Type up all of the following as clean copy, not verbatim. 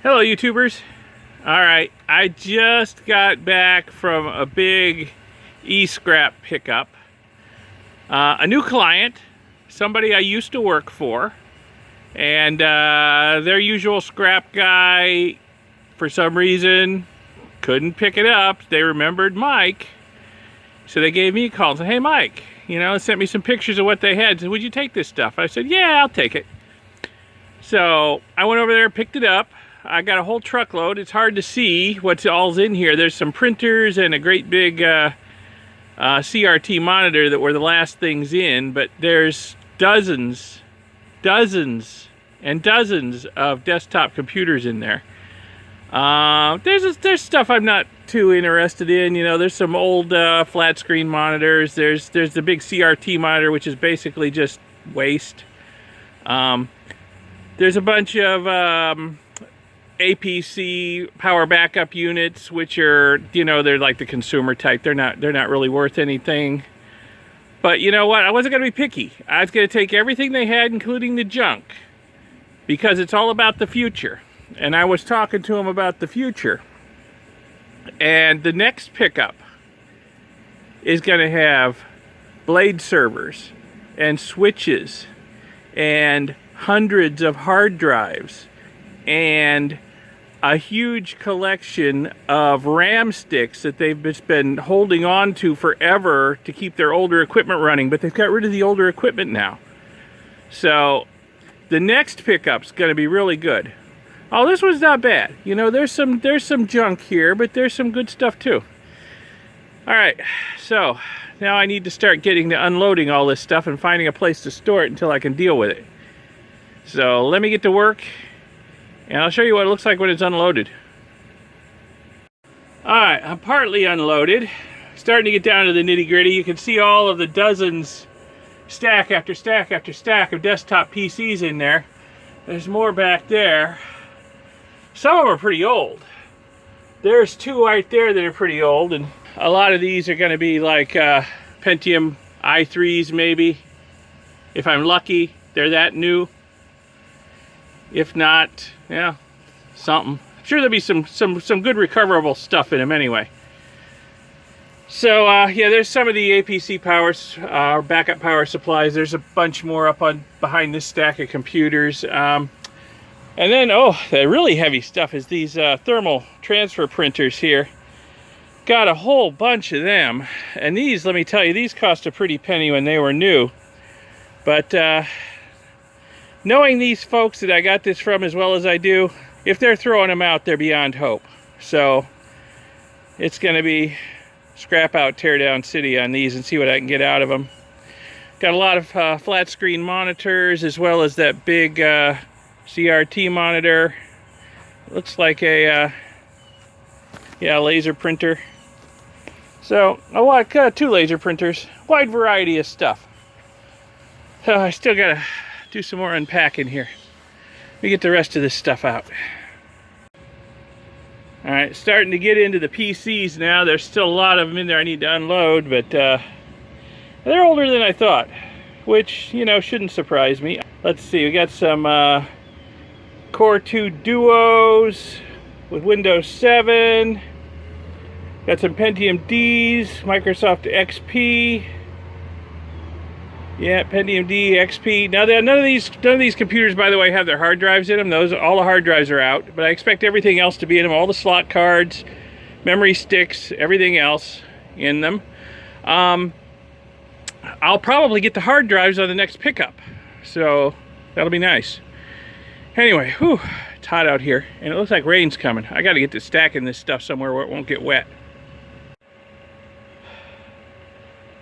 Hello YouTubers. Alright, I just got back from a big e-scrap pickup. A new client, somebody I used to work for, and their usual scrap guy, for some reason, couldn't pick it up. They remembered Mike, so they gave me a call and said, "Hey Mike, sent me some pictures of what they had. Said, would you take this stuff?" I said, "Yeah, I'll take it." So I went over there, picked it up. I got a whole truckload. It's hard to see what's all's in here. There's some printers and a great big CRT monitor that were the last things in, but there's dozens and dozens of desktop computers in there. There's stuff I'm not too interested in. There's some old flat screen monitors. There's the big CRT monitor, which is basically just waste. There's a bunch of APC power backup units, which are, they're like the consumer type. They're not really worth anything. But you know what? I wasn't going to be picky. I was going to take everything they had, including the junk, because it's all about the future. And I was talking to them about the future. And the next pickup is going to have blade servers and switches and hundreds of hard drives and a huge collection of RAM sticks that they've just been holding on to forever to keep their older equipment running, but they've got rid of the older equipment now. So the next pickup's going to be really good. Oh, this one's not bad. There's some junk here, but there's some good stuff too. All right, so now I need to start getting to unloading all this stuff and finding a place to store it until I can deal with it. So let me get to work, and I'll show you what it looks like when it's unloaded. Alright, I'm partly unloaded. Starting to get down to the nitty-gritty. You can see all of the dozens, stack after stack after stack of desktop PCs in there. There's more back there. Some of them are pretty old. There's two right there that are pretty old, and a lot of these are going to be like Pentium i3s maybe. If I'm lucky, they're that new. If not, yeah, something. I'm sure there'll be some good recoverable stuff in them anyway. So yeah, there's some of the APC powers, backup power supplies. There's a bunch more up on behind this stack of computers. And then, the really heavy stuff is these thermal transfer printers here. Got a whole bunch of them. And these, let me tell you, these cost a pretty penny when they were new. But knowing these folks that I got this from as well as I do, if they're throwing them out, they're beyond hope. So it's going to be scrap out, tear down city on these and see what I can get out of them. Got a lot of flat screen monitors as well as that big CRT monitor. Looks like a laser printer. So I got two laser printers, wide variety of stuff. So I still gotta do some more unpacking here. Let me get the rest of this stuff out. Alright, starting to get into the PCs now. There's still a lot of them in there I need to unload, but they're older than I thought, which, shouldn't surprise me. Let's see, we got some Core 2 Duos with Windows 7. Got some Pentium Ds, Microsoft XP. Yeah, Pentium D, XP. Now, none of these computers, by the way, have their hard drives in them. All the hard drives are out. But I expect everything else to be in them. All the slot cards, memory sticks, everything else in them. I'll probably get the hard drives on the next pickup. So that'll be nice. Anyway, it's hot out here. And it looks like rain's coming. I got to get to stacking this stuff somewhere where it won't get wet.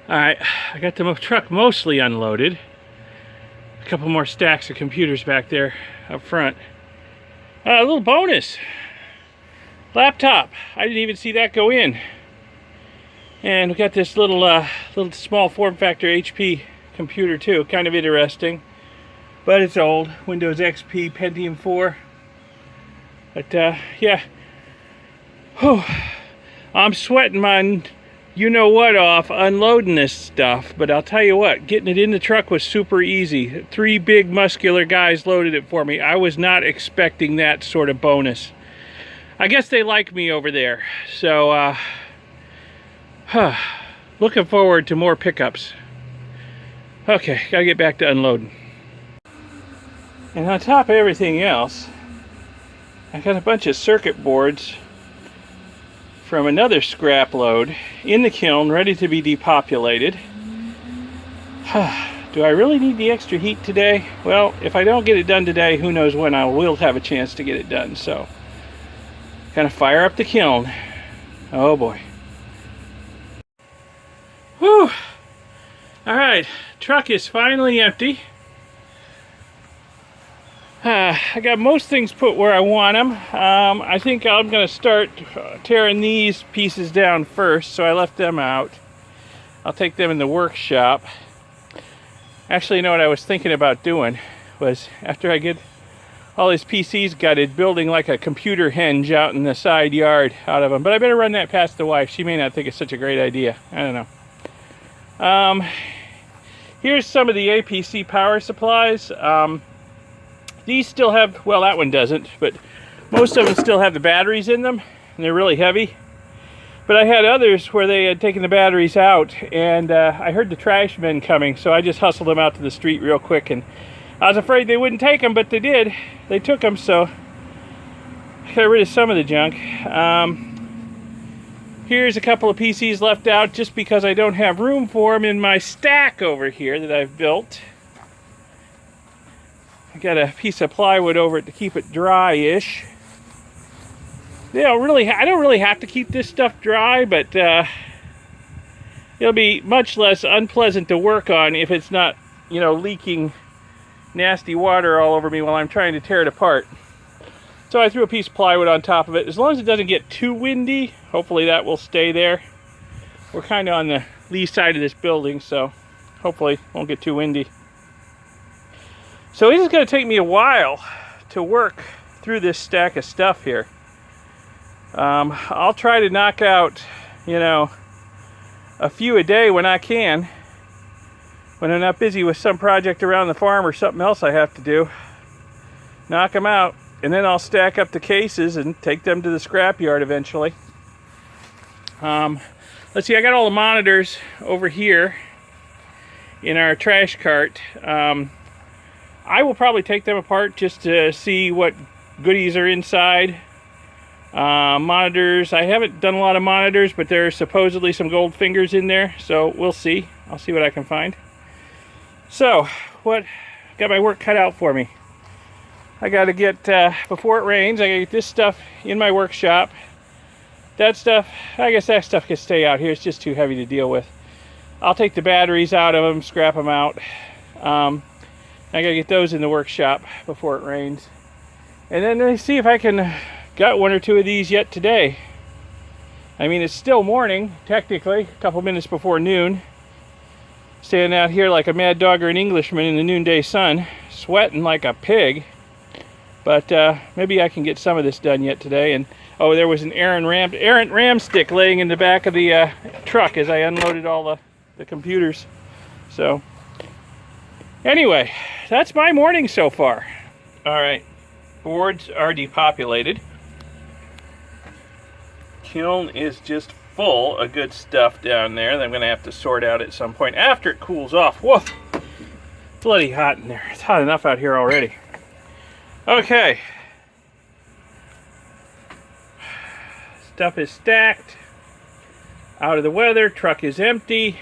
Alright, I got the truck mostly unloaded. A couple more stacks of computers back there up front. A little bonus. Laptop. I didn't even see that go in. And we got this little small form factor HP computer too. Kind of interesting. But it's old. Windows XP Pentium 4. But yeah. I'm sweating my you know what off unloading this stuff, but I'll tell you what, getting it in the truck was super easy. 3 big muscular guys loaded it for me. I was not expecting that sort of bonus. I guess they like me over there. So, looking forward to more pickups. Okay, gotta get back to unloading. And on top of everything else, I got a bunch of circuit boards from another scrap load in the kiln, ready to be depopulated. Do I really need the extra heat today? Well, if I don't get it done today, who knows when I will have a chance to get it done. So, gonna fire up the kiln. Oh boy. Whew. Alright, truck is finally empty. I got most things put where I want them. I think I'm going to start tearing these pieces down first, so I left them out. I'll take them in the workshop. Actually, you know what I was thinking about doing was, after I get all these PCs gutted, building like a computer henge out in the side yard out of them. But I better run that past the wife. She may not think it's such a great idea. I don't know. Here's some of the APC power supplies. These still have, well, that one doesn't, but most of them still have the batteries in them, and they're really heavy. But I had others where they had taken the batteries out, and I heard the trash men coming, so I just hustled them out to the street real quick, and I was afraid they wouldn't take them, but they did. They took them, so I got rid of some of the junk. Here's a couple of PCs left out just because I don't have room for them in my stack over here that I've built. I got a piece of plywood over it to keep it dry-ish. I don't really have to keep this stuff dry, but it'll be much less unpleasant to work on if it's not, you know, leaking nasty water all over me while I'm trying to tear it apart. So I threw a piece of plywood on top of it. As long as it doesn't get too windy, hopefully that will stay there. We're kind of on the lee side of this building, so hopefully it won't get too windy. So it's going to take me a while to work through this stack of stuff here. I'll try to knock out, you know, a few a day when I can. When I'm not busy with some project around the farm or something else I have to do. Knock them out, and then I'll stack up the cases and take them to the scrapyard eventually. Let's see, I got all the monitors over here in our trash cart. I will probably take them apart just to see what goodies are inside. Monitors, I haven't done a lot of monitors, but there's supposedly some gold fingers in there, so we'll see. I'll see what I can find. So, got my work cut out for me. I gotta get, before it rains, I gotta get this stuff in my workshop. That stuff, I guess that stuff can stay out here. It's just too heavy to deal with. I'll take the batteries out of them, scrap them out. I gotta get those in the workshop before it rains. And then let me see if I can got one or two of these yet today. I mean, it's still morning, technically, a couple minutes before noon. Standing out here like a mad dog or an Englishman in the noonday sun, sweating like a pig. But maybe I can get some of this done yet today. And oh, there was an errant ram stick laying in the back of the truck as I unloaded all the computers. So anyway, that's my morning so far. All right, boards are depopulated. Kiln is just full of good stuff down there that I'm going to have to sort out at some point after it cools off. Whoa, bloody hot in there. It's hot enough out here already. Okay. Stuff is stacked. Out of the weather. Truck is empty.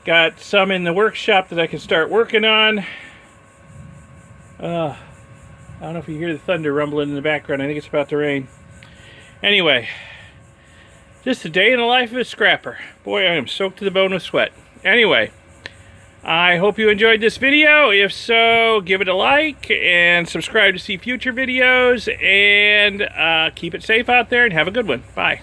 Got some in the workshop that I can start working on. I don't know if you hear the thunder rumbling in the background. I think it's about to rain. Anyway, just a day in the life of a scrapper. Boy, I am soaked to the bone with sweat. Anyway, I hope you enjoyed this video. If so, give it a like and subscribe to see future videos. And keep it safe out there and have a good one. Bye.